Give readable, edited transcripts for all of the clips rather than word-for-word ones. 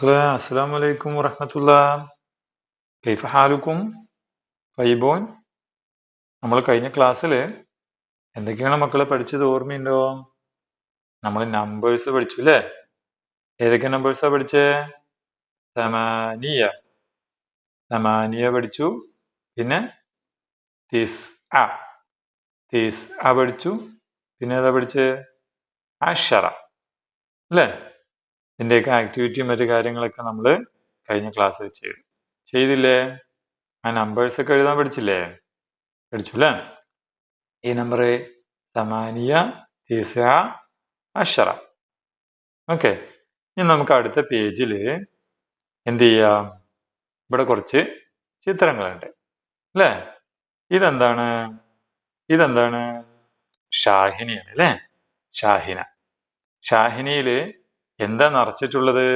മക്കളെ അസ്സലാമു അലൈക്കും വറഹ്മത്തുള്ളാ. കൈഫ ഹാലുക്കും ഫൈബോൻ. നമ്മൾ കഴിഞ്ഞ ക്ലാസ്സിൽ എന്തൊക്കെയാണ് മക്കളെ പഠിച്ചത് ഓർമ്മയുണ്ടോ? നമ്മൾ നമ്പേഴ്സ് പഠിച്ചു അല്ലേ? ഏതൊക്കെ നമ്പേഴ്സാ പഠിച്ചേ? സമാനിയ സമാനിയ പഠിച്ചു. പിന്നെ തിസ്അ തിസ്അ പഠിച്ചു. പിന്നെ ഏതാ പഠിച്ചേ? അശറ അല്ലേ? ഇതിൻ്റെയൊക്കെ ആക്ടിവിറ്റിയും മറ്റു കാര്യങ്ങളൊക്കെ നമ്മൾ കഴിഞ്ഞ ക്ലാസ്സിൽ ചെയ്തില്ലേ? ആ നമ്പേഴ്സൊക്കെ എഴുതാൻ പഠിച്ചില്ലേ? പഠിച്ചു അല്ലേ? ഈ നമ്പർ സമാനിയ തിസ്അ അശറ. ഓക്കെ, ഇനി നമുക്ക് അടുത്ത പേജിൽ എന്ത് ചെയ്യാം? ഇവിടെ കുറച്ച് ചിത്രങ്ങളുണ്ട് അല്ലേ? ഇതെന്താണ്? ഷാഹിനിയാണ് അല്ലേ? ഷാഹിനിയിൽ എന്താ നിറച്ചിട്ടുള്ളത്?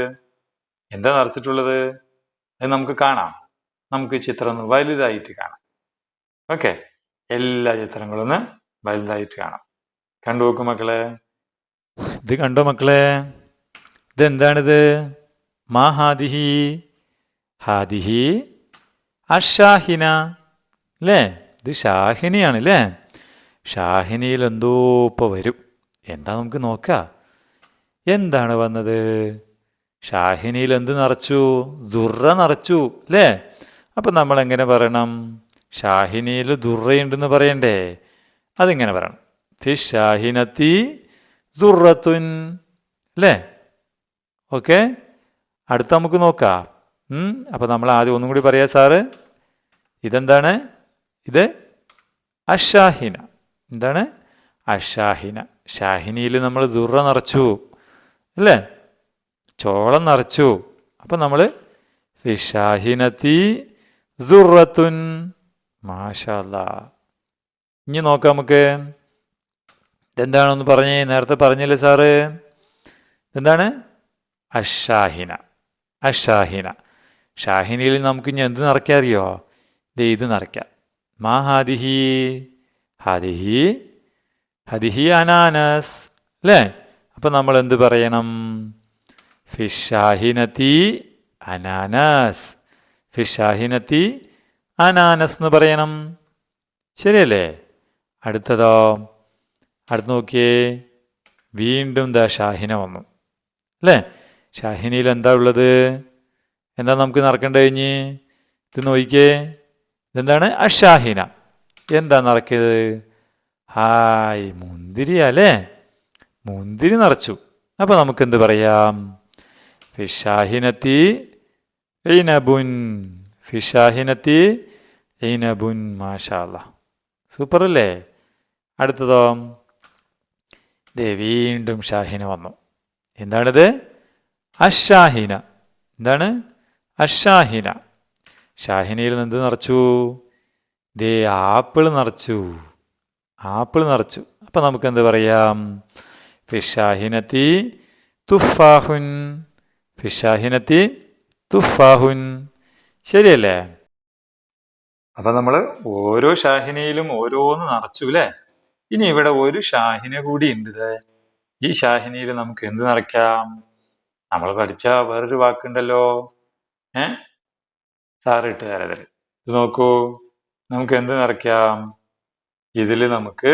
അത് നമുക്ക് കാണാം. നമുക്ക് ചിത്രം ഒന്ന് വലുതായിട്ട് കാണാം. ഓക്കെ, എല്ലാ ചിത്രങ്ങളും ഒന്ന് വലുതായിട്ട് കാണാം. കണ്ടു നോക്കൂ മക്കളെ. ഇത് കണ്ടോ മക്കളെ? ഇതെന്താണിത്? മാ ഹാദിഹി? ഹാദിഹി അഷാഹിന അല്ലേ? ഇത് ഷാഹിനിയാണ് അല്ലേ? ഷാഹിനിയിൽ എന്തോ ഇപ്പോൾ വരും. എന്താ നമുക്ക് നോക്കാം. എന്താണ് വന്നത്? ഷാഹിനിയിൽ എന്ത് നിറച്ചു? ദുർറ നിറച്ചു അല്ലേ? അപ്പം നമ്മൾ എങ്ങനെ പറയണം? ഷാഹിനിയിൽ ദുർറയുണ്ടെന്ന് പറയണ്ടേ? അതിങ്ങനെ പറയണം, ഫിഷ് ഷാഹിനത്തി ദുർറത്തുൻ അല്ലേ? ഓക്കെ, അടുത്ത നമുക്ക് നോക്കാം. അപ്പം നമ്മൾ ആദ്യം ഒന്നും കൂടി പറയാം സാറ്. ഇതെന്താണ്? ഇത് അഷാഹിന. എന്താണ്? അഷാഹിന. ഷാഹിനിയിൽ നമ്മൾ ദുർറ നിറച്ചു അല്ലേ? ചോളം നിറച്ചു. അപ്പം നമ്മൾ ഫിഷാഹിനത്തി ദുർറത്തുൻ. മാഷാ അല്ലാ. ഇനി നോക്കാം നമുക്ക്. ഇതെന്താണെന്ന് പറഞ്ഞേ? നേരത്തെ പറഞ്ഞില്ലേ സാറ്? എന്താണ്? അഷാഹിന. ഷാഹിനിയിൽ നമുക്ക് ഇനി എന്ത് നിറയ്ക്കാൻ അറിയോ? ഇത് നിറയ്ക്കാം. മാ ഹാദിഹി? ഹാദിഹി അനാനസ് അല്ലേ? അപ്പം നമ്മൾ എന്ത് പറയണം? ഫിഷാഹിനത്തി അനാനസ്. ഫിഷാഹിനത്തി അനാനസ് എന്ന് പറയണം. ശരിയല്ലേ? അടുത്തതോ? അടുത്ത് നോക്കിയേ. വീണ്ടും ദാ ഷാഹിന വന്നു അല്ലേ? ഷാഹിനിയിൽ എന്താ ഉള്ളത്? എന്താ നമുക്ക് നിറക്കേണ്ട കഴിഞ്ഞ്? ഇത് നോക്കിയേ. ഇതെന്താണ്? അഷാഹിന. എന്താ നിറക്കിയത്? ഹായ്, മുന്തിരി അല്ലേ? മുന്തിരി നിറച്ചു. അപ്പം നമുക്ക് എന്ത് പറയാം? ഫിഷാഹിനത്തി ഇനബുൻ. ഫിഷാഹിനത്തി ഇനബുൻ. മാഷാ അല്ലാ, സൂപ്പർ അല്ലേ? അടുത്തതോ? ദേ വീണ്ടും ഷാഹിന വന്നു. എന്താണിത്? അഷാഹിന. എന്താണ്? അഷാഹിന. ഷാഹിനയിൽ എന്ത് നിറച്ചു? ദേ ആപ്പിൾ നിറച്ചു. അപ്പം നമുക്ക് എന്ത് പറയാം? ഫിഷാഹിനത്തി തുഫാഹുൻ. ഫിഷാഹിനത്തി തുഫാഹുൻ. ശരിയല്ലേ? അപ്പം നമ്മൾ ഓരോ ഷാഹിനയിലും ഓരോന്ന് നിറച്ചു അല്ലേ? ഇനി ഇവിടെ ഒരു ഷാഹിന കൂടി ഉണ്ട്. ഈ ഷാഹിനിയിൽ നമുക്ക് എന്ത് നിറയ്ക്കാം? നമ്മൾ പഠിച്ച വേറൊരു വാക്കുണ്ടല്ലോ. സാറിട്ട് തരതിൽ ഇത് നോക്കൂ. നമുക്ക് എന്ത് നിറയ്ക്കാം? ഇതിൽ നമുക്ക്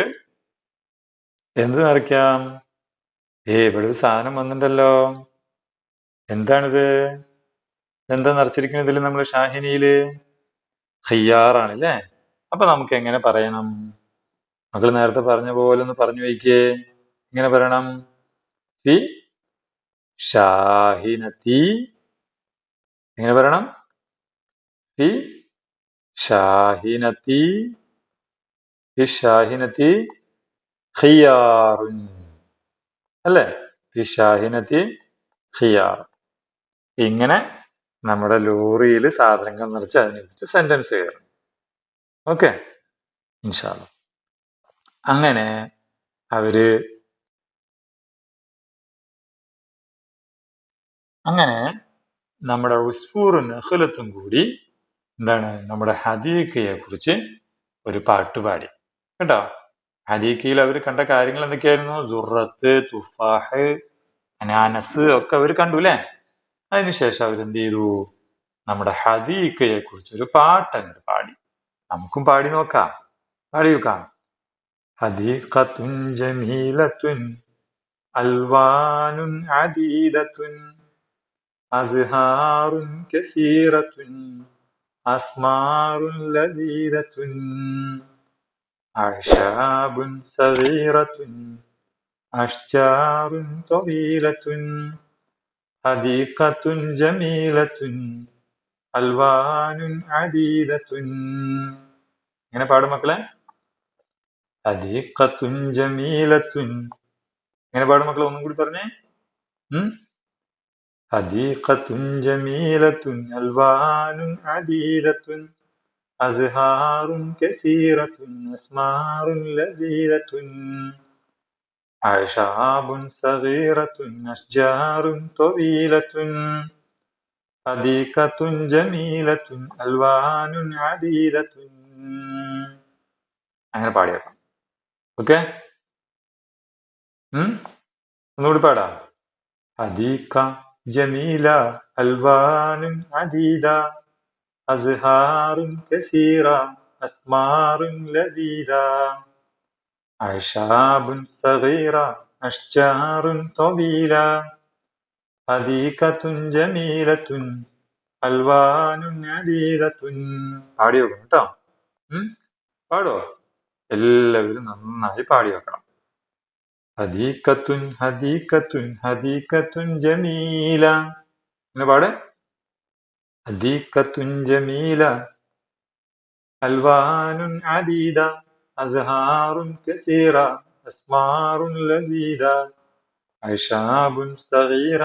എന്ത് നിറയ്ക്കാം? ഇവിടെ ഒരു സാധനം വന്നിട്ടുണ്ടല്ലോ. എന്താണിത്? എന്താ നിറച്ചിരിക്കുന്നത് ഇതിൽ? നമ്മൾ ഷാഹിനിയില് ഖിയാറാണ് അല്ലേ? അപ്പൊ നമുക്ക് എങ്ങനെ പറയണം? മക്കൾ നേരത്തെ പറഞ്ഞ പോലെ ഒന്ന് പറഞ്ഞു വയ്ക്കേ. എങ്ങനെ പറയണം? ഫി ഷാഹിനത്തി. എങ്ങനെ പറയണം? ഫി ഷാഹിനത്തി. ഫി ഷാഹിനത്തി ഖിയാറുൻ അല്ലേ? ഫി ഷാഹിനത്തി ഖിയാർ. ഇങ്ങനെ നമ്മുടെ ലോറിയിൽ സാധനങ്ങൾ നിറച്ച് അതിനെ കുറിച്ച് സെന്റൻസ് ചെയ്യണം. ഓക്കെ, ഇൻഷാ അല്ലാ. അങ്ങനെ നമ്മുടെ ഉസ്ഫൂറും നഖ്ലത്തും കൂടി എന്താണ്? നമ്മുടെ ഹദീഖയെ കുറിച്ച് ഒരു പാട്ടുപാടി കേട്ടോ. ഹദീഖയിൽ അവർ കണ്ട കാര്യങ്ങൾ എന്തൊക്കെയായിരുന്നു? ദുർറത്ത്, തുഫാഹ്, അനാനസ് ഒക്കെ അവർ കണ്ടു അല്ലേ? അതിനുശേഷം അവരെന്ത് ചെയ്തു? നമ്മുടെ ഹദീഖയെ കുറിച്ചൊരു പാട്ടങ്ങോട്ട് പാടി. നമുക്കും പാടി നോക്കാം. പാടി നോക്കാം. ഹദീഖത്തുൻ ജമീലത്തുൻ അൽവാനുൻ അദീദത്തുൻ അസ്ഹാറുൻ കസീറത്തുൻ അസ്മാറുൻ ലസീദത്തുൻ അഅ്ശാബുൻ സഗീറത്തുൻ അഷ്ജാറുൻ ത്വീലത്തുൻ ഹദീഖത്തുൻ ജമീലത്തുൻ അൽവാനുൻ അദീദത്തുൻ. ഇങ്ങനെ പാടും മക്കളെ. ഹദീഖത്തുൻ ജമീലത്തുൻ. ഇങ്ങനെ പാടും മക്കളെ. ഒന്നും കൂടി പറഞ്ഞേ. ഹദീഖത്തുൻ ജമീലത്തുൻ അൽവാനുൻ അദീദത്തുൻ അസ്ഹാറുൻ കസീറത്തുൻ അസ്മാറുൻ ലസീദത്തുൻ അഅ്ശാബുൻ സഗീറത്തുൻ അഷ്ജാറുൻ ത്വീലത്തുൻ ഹദീഖത്തുൻ ജമീലത്തുൻ അൽവാനുൻ അദീദത്തുൻ. അങ്ങനെ പാടിയേക്കാം. ഓക്കെ. ഒന്നുകൂടി പാടാം. ഹദീഖ ജമീല അൽവാനുൻ അദീദ അസ്ഹാറുൻ കസീറ അസ്മാറുൻ ലസീദ അഅ്ശാബുൻ സഗീറ അഷ്ജാറുൻ ത്വീല ഹദീഖത്തുൻ ജമീലത്തുൻ അൽവാനുൻ അദീദത്തുൻ. പാടി വെക്കണം കേട്ടോ. പാടോ? എല്ലാവരും നന്നായി പാടി വെക്കണം. ഹദീഖത്തുൻ ഹദീഖത്തുൻ ഹദീഖത്തുൻ ജമീല. ഇങ്ങനെ പാട്. ഹദീഖത്തുൻ ജമീല അൽവാനുൻ അദീദ അസ്ഹാറുൻ കസീറ അസ്മാറുൻ ലസീദ അഅ്ശാബുൻ സഗീറ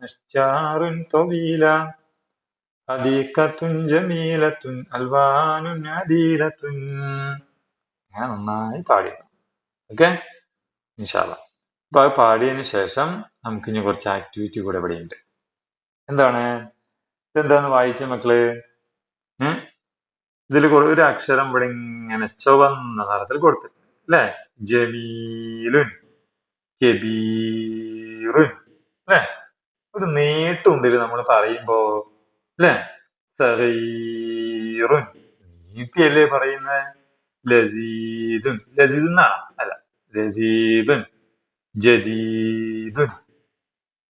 അഷ്ജാറുൻ ത്വീല ഹദീഖത്തുൻ ജമീലത്തുൻ അൽവാനുൻ അദീദത്തുൻ. ഞാൻ നന്നായി പാടിയത്. ഓക്കെ, ഇൻഷാ അല്ലാഹ്. അപ്പൊ അത് പാടിയതിന് ശേഷം നമുക്ക് ഇനി കുറച്ച് ആക്ടിവിറ്റി കൂടെ ഇവിടെ ഉണ്ട്. എന്താണ്? ഇതെന്താന്ന് വായിച്ച മക്കള്? ഇതിൽ ഒരു അക്ഷരം ഇവിടെ ഇങ്ങനെ ചുവന്ന നിറത്തിൽ കൊടുത്തിട്ടുണ്ട് അല്ലെ? ജമീലുൻ കബീറുൻ അല്ലെ? ഒരു നീട്ടുണ്ട് നമ്മൾ പറയുമ്പോ അല്ലെ? സഗീറുൻ നീട്ടിയല്ലേ പറയുന്നത്? ലസീദുൻ ലസീദുൻ അല്ല, ലസീദുൻ ജദീദുൻ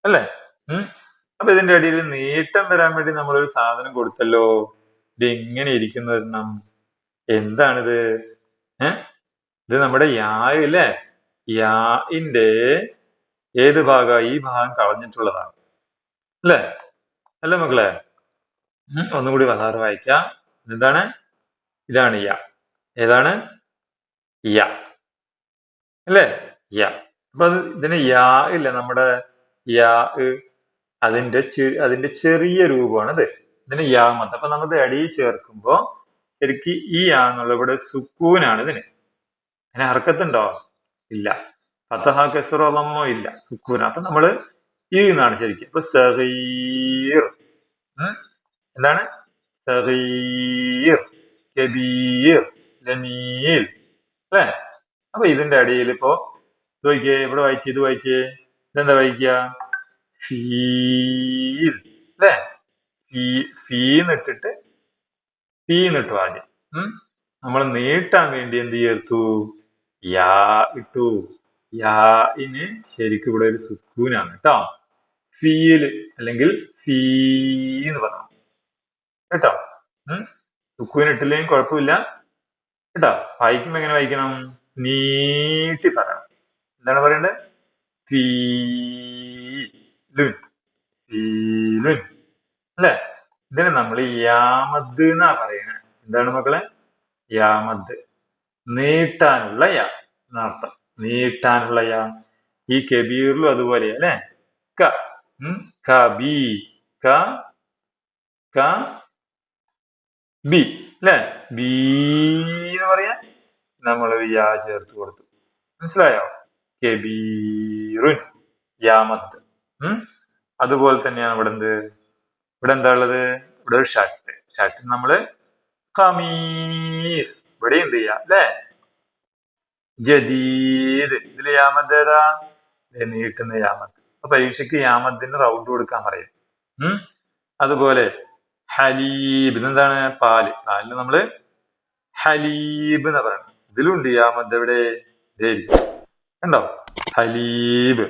അല്ലെ? അപ്പൊ ഇതിന്റെ ഇടയിൽ നീട്ടം വരാൻ വേണ്ടി നമ്മളൊരു സാധനം കൊടുത്തല്ലോ. ഇത് എങ്ങനെ ഇരിക്കുന്നതെണ്ണം? എന്താണിത്? ഇത് നമ്മുടെ യാ അല്ലേ? യാന്റെ ഏത് ഭാഗം? ഈ ഭാഗം കളഞ്ഞിട്ടുള്ളതാണ് അല്ലേ? അല്ലേ മക്കളെ? ഒന്നുകൂടി വസാറ് വായിക്കാം. എന്താണ്? ഇതാണ് യാ. ഏതാണ്? യാ അല്ലേ? യാ. അപ്പൊ ഇതിന് യാ ഇല്ല, നമ്മുടെ യാ അതിന്റെ ചെറിയ രൂപമാണിത്. ഇതിന് യാ മത്ത്. അപ്പൊ നമുക്ക് അടിയിൽ ചേർക്കുമ്പോ ശരിക്കും ഈ യാ എന്നുള്ള ഇവിടെ സുക്കൂനാണ് ഇതിന്. അതിന് ഹർക്കത്തുണ്ടോ? ഇല്ല. ഫതഹ കസ്റ ദമ്മോ ഇല്ല, സുക്കൂന. അപ്പൊ നമ്മള് ഈ എന്നാണ് ശരിക്കും. അപ്പൊ സഗീർ. എന്താണ്? സഗീർ കബീർ ജമീൽ അല്ലേ? അപ്പൊ ഇതിന്റെ അടിയിൽ ഇപ്പോ ഇത് വായിക്കേ. ഇവിടെ വായിച്ചേ, ഇത് വായിച്ചേ. ഇതെന്താ വായിക്കുക? ഫീൽ അല്ലേ? ഫീന്നിട്ടിട്ട് ഫീന്നിട്ടു ആദ്യം. നമ്മൾ നീട്ടാൻ വേണ്ടി എന്ത് ചേർത്തു? യാ ഇട്ടു. യാന് ശരിക്കും ഇവിടെ ഒരു സുക്കൂനാണ് കേട്ടോ. ഫീല് അല്ലെങ്കിൽ ഫീന്ന് പറഞ്ഞു കേട്ടോ. സുക്കൂനിട്ടില്ലെങ്കിൽ കുഴപ്പമില്ല കേട്ടോ. വായിക്കുമ്പോ എങ്ങനെ വായിക്കണം? നീട്ടി പറയണം. എന്താണ് പറയണ്ടത്? ഫീലുൻ ഫീലുൻ അല്ലെ? ഇതിന് നമ്മൾ യാമദ് എന്നാ പറയുന്നത്. എന്താണ് മക്കളെ? യാമദ്. നീട്ടാനുള്ള യാ എന്നർത്ഥം. നീട്ടാനുള്ള യാ. ഈ കബീറിലും അതുപോലെ അല്ലെ? ക കബി ക ക ബി അല്ലെ? ബീ എന്ന് പറയാൻ നമ്മൾ യാ ചേർത്ത് കൊടുത്തു. മനസ്സിലായോ? കബീറുൻ യാമത്ത്. അതുപോലെ തന്നെയാണ് ഇവിടെ ഇവിടെ എന്താ ഉള്ളത്? ഇവിടെ ഒരു ഷർട്ട്. ഷർട്ട് നമ്മള് ഖമീസ്. ഇവിടെ എന്ത് ചെയ്യാ അല്ലെ? ജദീദ്. ഇതില് യാമത്ത് ഏതാ? നീട്ടുന്ന യാമത്ത്. അപ്പൊ പരീക്ഷയ്ക്ക് യാമത്തിന് റൗണ്ട് കൊടുക്കാൻ പറയും. അതുപോലെ ഹലീബ് ഇതെന്താണ് പാല്. പാലിന് നമ്മള് ഹലീബ് എന്നാ പറയുന്നത്. ഇതിലുണ്ട് യാമദ് എവിടെ കണ്ടോ ഹലീബ്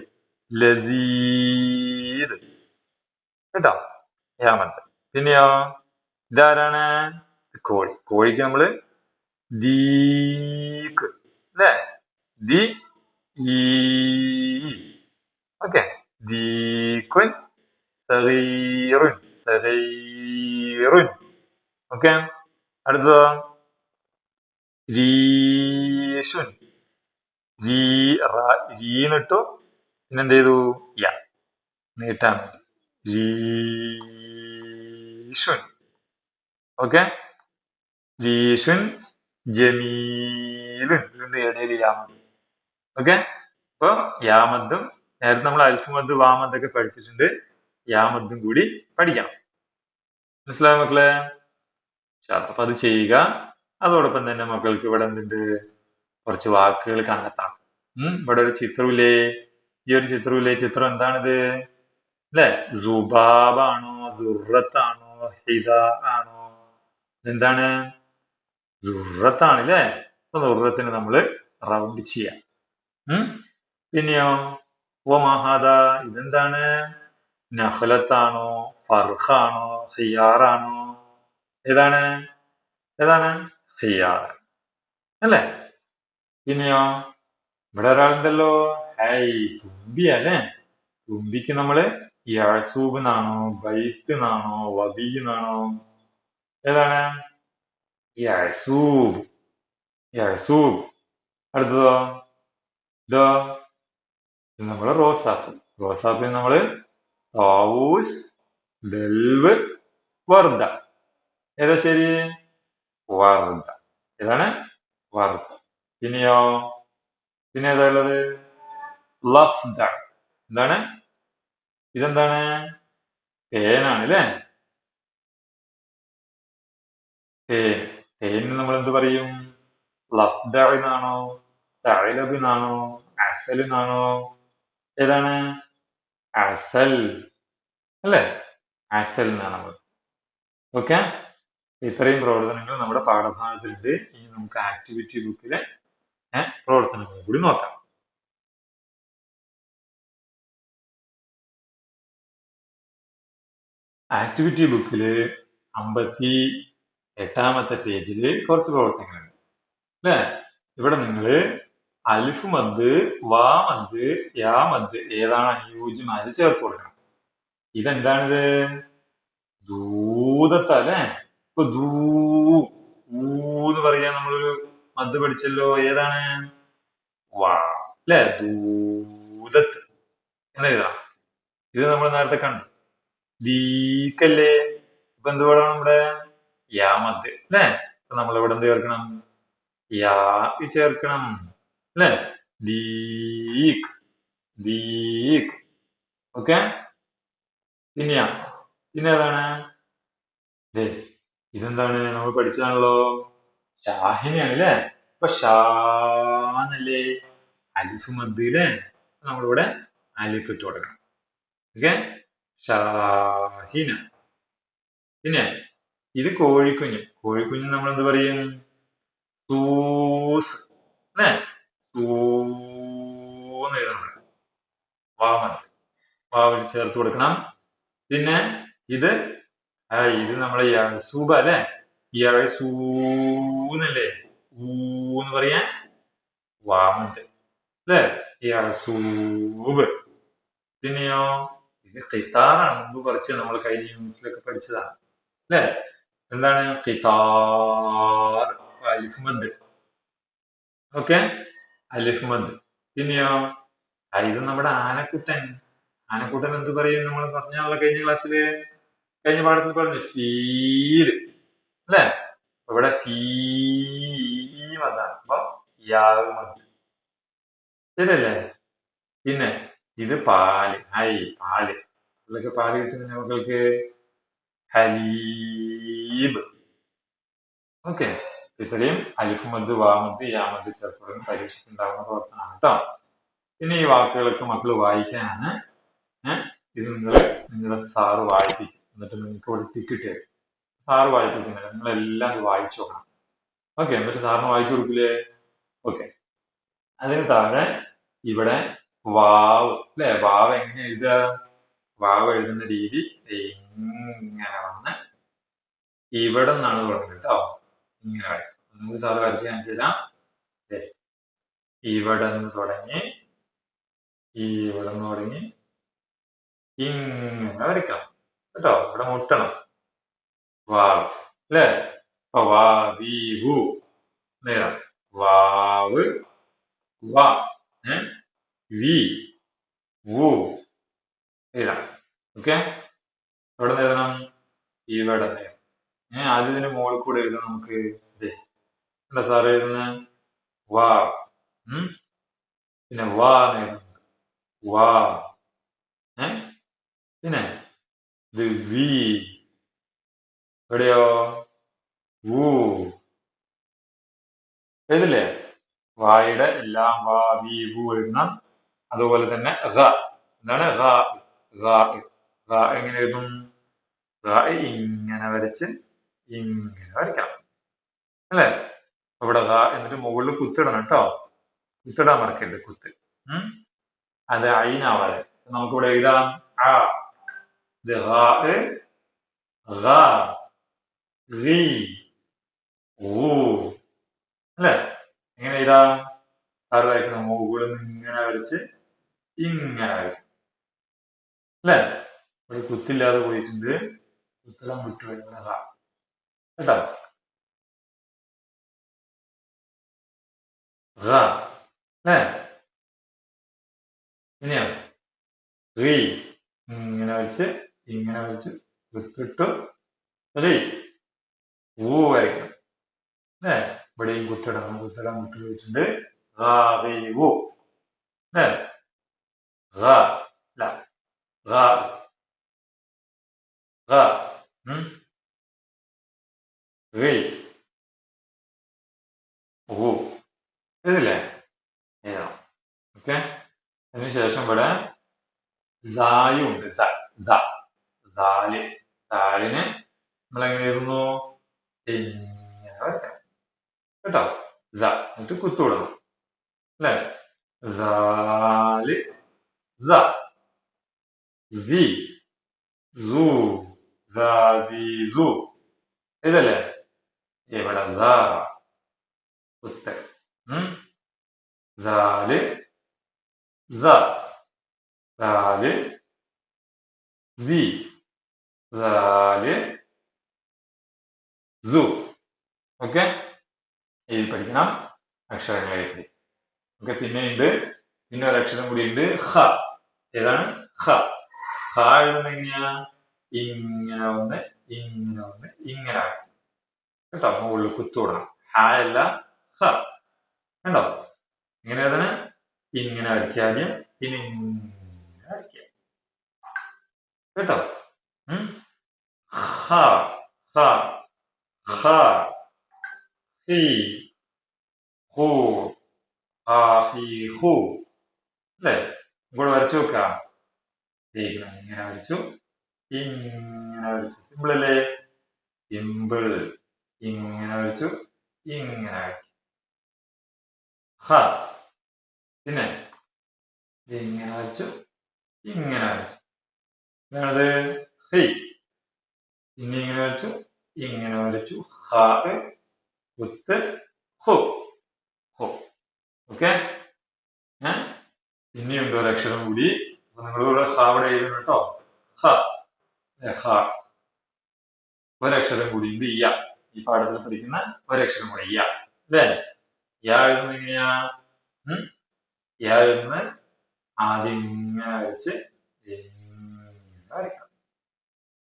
ലസീദ് കേട്ടോ യാമദ്. പിന്നെയോ ഇതാരാണ് കോഴി. കോഴിക്ക് നമ്മള് ദീക്ക് അല്ലേ ദി ഈ ഓക്കെ ദീക്കുൻ സഗീറുൻ സഗീറുൻ ഓക്കെ. അടുത്തതോ രീഷുൻ രീന്നിട്ടു പിന്നെന്ത് ചെയ്തു യ നീട്ടാൻ രീഷുൻ ഓക്കെ. രീഷുൻ ജമീലുൻ ഇതിന്റെ ഇടയിൽ യാമദ് ഓക്കെ. അപ്പൊ യാമദ്ദും നേരത്തെ നമ്മൾ അൽഫുമദ് വാമദ് ഒക്കെ പഠിച്ചിട്ടുണ്ട്. യാമദ്ദും കൂടി പഠിക്കണം. മനസ്സിലായോ മക്കളെ? അപ്പൊ അത് ചെയ്യുക. അതോടൊപ്പം തന്നെ മക്കൾക്ക് ഇവിടെ എന്തുണ്ട് കുറച്ച് വാക്കുകൾ കണ്ടെത്താം. ഇവിടെ ഒരു ചിത്രമില്ലേ? ഈ ഒരു ചിത്രമില്ലേ? ചിത്രം എന്താണിത് അല്ലെ? സുബാബാണോ ദുറത്താണോ ഹിദ ആണോ? എന്താണ് ദുറത്താണ് അല്ലേ? അപ്പൊ ദുറത്തിന് നമ്മള് റൗണ്ട് ചെയ്യാം. പിന്നെയോ ഓ മഹാദ ഇതെന്താണ് നഹ്ലത്താണോ ഫർഖാണോ ഖിയാറാണോ? ഏതാണ് ഏതാണ് ഖിയാർ അല്ലേ? പിന്നെയോ ഇവിടെ ഒരാളുണ്ടല്ലോ ഹൈ തുമ്പിയല്ലേ? തുമ്പിക്ക് നമ്മള് യസൂബ് എന്നാണോ ബൈത്ത് എന്നാണോ വബി എന്നാണോ? ഏതാണ് യസൂബ് യസൂബ്. അടുത്തതോ ഇതോ നമ്മള് റോസാപ്പ്. റോസാപ്പിന് നമ്മള് താവൂസ് ദൽവ് വർദ്ധ. ഏതാ ശരി? വർദ്ധ. ഏതാണ് വർദ്ധ. പിന്നെയോ പിന്നെ ഏതാ ഉള്ളത്? ലഫ്ദ. എന്താണ് ഇതെന്താണ് തേനാണ് അല്ലേ? തേനിന് നമ്മൾ എന്ത് പറയും? ലഫ്ദ എന്നാണോ തഅലബ് എന്നാണോ അസൽ എന്നാണോ? ഏതാണ് അസൽ അല്ലേ? അസൽ എന്നാണ് നമ്മൾ ഓക്കെ. ഇത്രയും പ്രവർത്തനങ്ങൾ നമ്മുടെ പാഠഭാഗത്തിലുണ്ട്. ഇനി നമുക്ക് ആക്ടിവിറ്റി ബുക്കിലെ പ്രവർത്തനങ്ങൾ കൂടി നോക്കാം. ആക്ടിവിറ്റി ബുക്കില് 58-ാമത്തെ പേജില് കുറച്ച് പ്രവർത്തനങ്ങളുണ്ട് അല്ലേ? ഇവിടെ നിങ്ങള് അലിഫ് മദ് വാ മദ് യാ മദ് ഏതാണ് അനുയോജ്യമായത് ചേർത്ത് കൊടുക്കണം. ഇതെന്താണിത്? ദൂതത്ത അല്ലേ? ഇപ്പൊ ഊന്ന് പറയാൻ നമ്മളൊരു മദ് പഠിച്ചല്ലോ. ഏതാണ് വാ അല്ലെ? ദൂതത്ത് എന്നെഴുതാം. ഇത് നമ്മൾ നേരത്തെ കണ്ടു. ദീക്കല്ലേ? ഇപ്പൊ എന്ത് വേണം നമ്മുടെ യാമദ് അല്ലെ? അപ്പൊ നമ്മളിവിടെ എന്ത് ചേർക്കണം? യാ ചേർക്കണം അല്ലെ? ദീക് ദീക് ഓക്കെ. പിന്നെയാ പിന്നെ ഏതാണ് ഇതെന്താണ് നമ്മൾ പഠിച്ചതാണല്ലോ ഷാഹിനെയാണ് അല്ലേ? ഇപ്പൊ ഷാന്നല്ലേ അലിഫ് മദ് അല്ലേ? നമ്മളിവിടെ അലിഫ് ഇട്ട് കൊടുക്കണം ഓക്കെ. ഷാഹിന. പിന്നെ ഇത് കോഴിക്കുഞ്ഞ്. കോഴിക്കുഞ്ഞ് നമ്മൾ എന്ത് പറയും? സൂസ് അല്ലേ? സൂന്ന് എഴുതണം. വാമത് വാവിൽ ചേർത്ത് കൊടുക്കണം. പിന്നെ ഇത് നമ്മളെ യസൂബ അല്ലെ? യസൂന്നല്ലേ ഊന്ന് പറയാൻ വാമത് അല്ലേ? യസൂബ്. പിന്നെയോ ഇത് ഖിതാറാണ്. മുമ്പ് കുറച്ച് നമ്മൾ കഴിഞ്ഞ യൂണിറ്റിലൊക്കെ പഠിച്ചതാണ് അല്ലേ? എന്താണ് ഖിതാർ? അലിഫ് മദ് ഓക്കെ അലിഫ് മദ്. പിന്നെയോ ഇത് നമ്മുടെ ആനക്കുട്ടൻ. ആനക്കുട്ടൻ എന്ത് പറയും? നമ്മൾ പറഞ്ഞാണല്ലോ കഴിഞ്ഞ ക്ലാസ്സില് കഴിഞ്ഞ പാഠത്തിൽ പറഞ്ഞു ഫീൽ അല്ലേ? ഇവിടെ ഫീമതാണ്. അപ്പൊ യാവ് മതി ശരിയല്ലേ? പിന്നെ ഇത് പാല്. പാല് ഇതിലൊക്കെ പാല് കിട്ടുന്ന മക്കൾക്ക് ഹലീബ് ഓക്കെ. ഇത്രയും അലിഫ് മദ് വാമദ് യാമദ് ചേർത്ത് പരീക്ഷയ്ക്ക് ഉണ്ടാകുന്ന പ്രവർത്തനമാണ് കേട്ടോ. പിന്നെ ഈ വാക്കുകളൊക്കെ മക്കൾ വായിക്കാനാണ് ഇത് നിങ്ങളുടെ സാറ് വായിപ്പിക്കും. എന്നിട്ട് നിങ്ങൾക്ക് ഇവിടെ ടിക്കറ്റ് തരും. സാറ് വായിപ്പിക്കുന്നില്ല, നിങ്ങളെല്ലാം ഇത് വായിച്ചു നോക്കണം. ഓക്കെ, എന്നിട്ട് സാറിന് വായിച്ചു കൊടുക്കില്ലേ? ഓക്കെ. അതിന് താഴെ ഇവിടെ വാവ് അല്ലെ, വാവ് എങ്ങനെ എഴുതുക? വാവ് എഴുതുന്ന രീതി ഇങ്ങനെ വന്ന് ഇവിടെ നിന്നാണ് തുടങ്ങുന്നത് കേട്ടോ. ഇങ്ങനെ വരയ്ക്കും. നമുക്ക് സാറ് വരച്ച് കാണിച്ചു തരാം. ഇവിടെ നിന്ന് തുടങ്ങി ഇവിടെ നിന്ന് തുടങ്ങി ഇങ്ങനെ വരയ്ക്കാം കേട്ടോ. ഇവിടെ മുട്ടണം. വാവ് അല്ലേ? അപ്പൊ വാ വി വു നേരം വാവ് വാ വി വു എഴുതാം. ഓക്കെ, എവിടെ എഴുതണം? ഇവിടെ ആദ്യം ഇതിന്റെ മുകളിൽ കൂടെ എഴുതാം നമുക്ക്. എന്താ സാറ് എഴുതുന്നത്? വാ. പിന്നെ വാ എഴുതുന്നുണ്ട്. വാ. പിന്നെ ഇത് വി. എവിടെയോ? വൂ. എഴുതില്ലേ? വായുടെ എല്ലാം വാ വി വു എഴുതണം. അതുപോലെ തന്നെ എന്താണ് എങ്ങനെ എഴുതും? ഇങ്ങനെ വരച്ച് ഇങ്ങനെ വരയ്ക്കാം അല്ലേ? ഇവിടെ എന്നിട്ട് മുകളിൽ കുത്തിടണം കേട്ടോ. കുത്തിടാൻ മറക്കരുത്, കുത്ത്. അത് അയിനാവാതെ നമുക്കിവിടെ എഴുതാം. അല്ലേ? എങ്ങനെ എഴുതാം? സാറ് വരയ്ക്കണം. മുകളിൽ നിന്ന് ഇങ്ങനെ വരച്ച് ഇങ്ങനെ വരയ്ക്കും അല്ലേ? ഇവിടെ കുത്തില്ലാതെ പോയിട്ടുണ്ട്. കുത്തിടാൻ വിട്ടു വരുന്നത് കേട്ടോ. അല്ലേ? ഇനിയോ ഇങ്ങനെ വെച്ച് ഇങ്ങനെ വെച്ച് വിട്ടിട്ടു ഊ വരയ്ക്കണം അല്ലേ? ഇവിടെയും കുത്തിടണം. കുത്തിടാൻ വിട്ടു പോയിട്ടുണ്ട്. ഇതില്ലേ എഴുതണം. ഓക്കെ, അതിനുശേഷം ഇവിടെ സായും ഉണ്ട്. സാലിന് നമ്മളെങ്ങനെ എഴുതുന്നു? ഇങ്ങനെ വരയ്ക്കണം കേട്ടോ. എന്നിട്ട് കുത്തുവിടണം അല്ലേ? ഇതല്ലേ? ഇവിടെ കുത്ത്. ഓക്കെ, എഴുതി പഠിക്കണം അക്ഷരങ്ങൾ എഴുതി. ഓക്കെ, പിന്നെ ഒരു അക്ഷരം കൂടി ഉണ്ട്. ഏതാണ്? എഴുതുന്നത് എങ്ങനെയാ? ഇങ്ങനെ വന്ന് ഇങ്ങനെ വന്ന് ഇങ്ങനെ കേട്ടോ. മുകളിൽ കുത്തുവിടണം. അല്ല കണ്ടോ? ഇങ്ങനെ അതിന് ഇങ്ങനെ വരയ്ക്കാദ്യം, പിന്നെ ഇങ്ങനെ വരയ്ക്കുക കേട്ടോ. അല്ലേ? ഇവിടെ വരച്ചു നോക്കാം. ഇങ്ങനെ വരച്ചു, ഇങ്ങനെ വരച്ചു. സിമ്പിൾ അല്ലേ? സിമ്പിൾ. ഇങ്ങനെ വരച്ചു, ഇങ്ങനെ വരച്ചു. പിന്നെ ഇങ്ങനെ വരച്ചു, ഇങ്ങനെ വരച്ചു. ഇതാണത് പിന്നെ ഇങ്ങനെ വരച്ചു, ഇങ്ങനെ വരച്ചു. കുത്ത് ഓക്കെ. പിന്നെയുണ്ട് ഒരു അക്ഷരം കൂടി. അപ്പൊ നിങ്ങളിവിടെ ഇവിടെ എഴുതുന്നു കേട്ടോ. ഒരക്ഷരം കൂടി ഉണ്ട്. ഈ പാഠത്തിൽ പഠിക്കുന്ന ഒരക്ഷരം കൂടി അല്ലേ? എഴുതുന്നത് എങ്ങനെയാ? എഴുതുന്നത് ആദ്യം ഇങ്ങനെ വരച്ച് വരയ്ക്കണം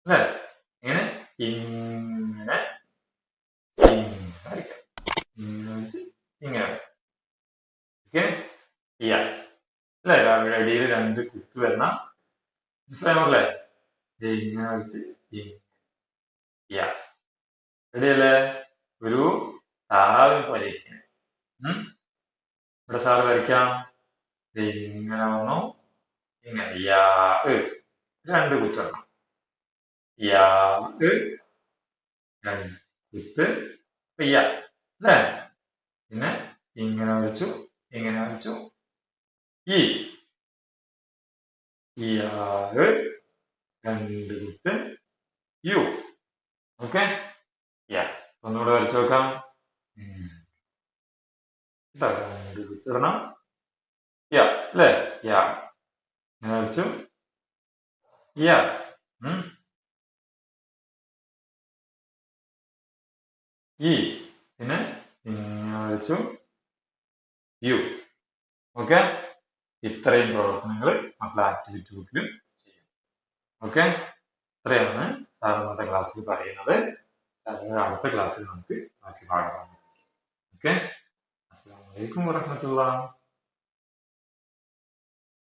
അല്ലേ? ഇങ്ങനെ ഇങ്ങനെ വരയ്ക്കാം. ഇങ്ങനെ വെച്ച് ഇങ്ങനെ വരയ്ക്കാം. ഓക്കെ, അല്ലേ? അടിയിൽ രണ്ട് കുത്ത് വരണം. മനസ്സിലായല്ലേ? ഇങ്ങനെ വെച്ച് റെഡിയല്ലേ? ഒരു താറാവിന് പോലെ ഇവിടെ സാറ് വരയ്ക്കാം. ഇങ്ങനെ വന്നു, ഇങ്ങനെ രണ്ട് കുത്തിടണം. യാ രണ്ട് കുത്ത് യ അല്ലേ? പിന്നെ ഇങ്ങനെ വരച്ചു, ഇങ്ങനെ വരച്ചു. ഈ യാറ് രണ്ട് കുത്ത് യു. ഓക്കെ, യാ ഒന്നുകൂടെ വരച്ചു നോക്കാം. രണ്ട് കുത്തിടണം. യാ അല്ലേ? യാ ഇങ്ങനെ വരച്ചു. യാ ഈ പിന്നെ ഇങ്ങനെ വരച്ചു യു. ഓക്കെ, ഇത്രയും പ്രവർത്തനങ്ങൾ മക്കൾ ആക്ടിവിറ്റി ബുക്കിൽ ചെയ്യും. ഓക്കെ, ഇത്രയാണ് സാർ ഇന്നത്തെ ക്ലാസ്സിൽ പറയുന്നത്. അടുത്ത ക്ലാസ്സിൽ നമുക്ക് ബാക്കി പാഠം. ഓക്കെ, അസ്സലാമു അലൈക്കും വറഹ്മത്തുള്ളാഹി.